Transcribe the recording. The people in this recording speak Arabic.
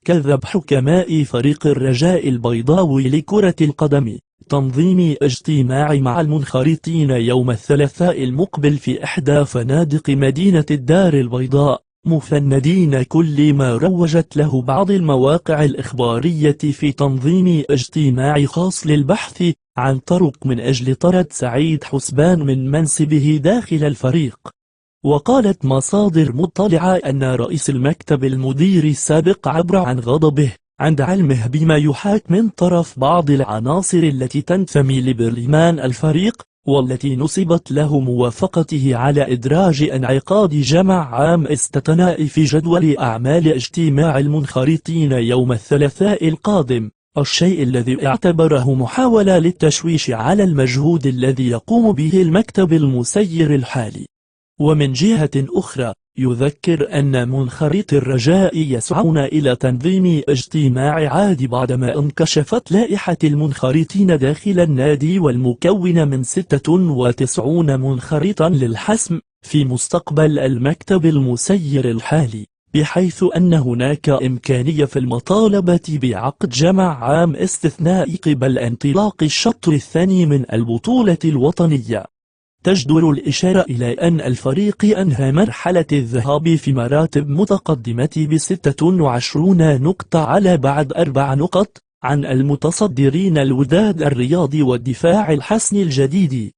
كذب حكماء فريق الرجاء البيضاوي لكرة القدم تنظيم اجتماع مع المنخرطين يوم الثلاثاء المقبل في إحدى فنادق مدينة الدار البيضاء، مفندين كل ما روجت له بعض المواقع الإخبارية في تنظيم اجتماع خاص للبحث عن طرق من أجل طرد سعيد حسبان من منصبه داخل الفريق. وقالت مصادر مطلعة أن رئيس المكتب المديري السابق عبر عن غضبه عند علمه بما يحاك من طرف بعض العناصر التي تنتمي لبرلمان الفريق، والتي نسبت له موافقته على إدراج انعقاد جمع عام استثنائي في جدول أعمال اجتماع المنخرطين يوم الثلاثاء القادم، الشيء الذي اعتبره محاولة للتشويش على المجهود الذي يقوم به المكتب المسير الحالي. ومن جهة أخرى يذكر أن منخرطي الرجاء يسعون إلى تنظيم اجتماع عاد بعدما انكشفت لائحة المنخرطين داخل النادي والمكون من 96 منخرطا للحسم في مستقبل المكتب المسير الحالي، بحيث أن هناك إمكانية في المطالبة بعقد جمع عام استثنائي قبل انطلاق الشوط الثاني من البطولة الوطنية. تجدر الإشارة إلى أن الفريق أنهى مرحلة الذهاب في مراتب متقدمة ب26 نقطة على بعد 4 نقط عن المتصدرين الوداد الرياضي والدفاع الحسن الجديد.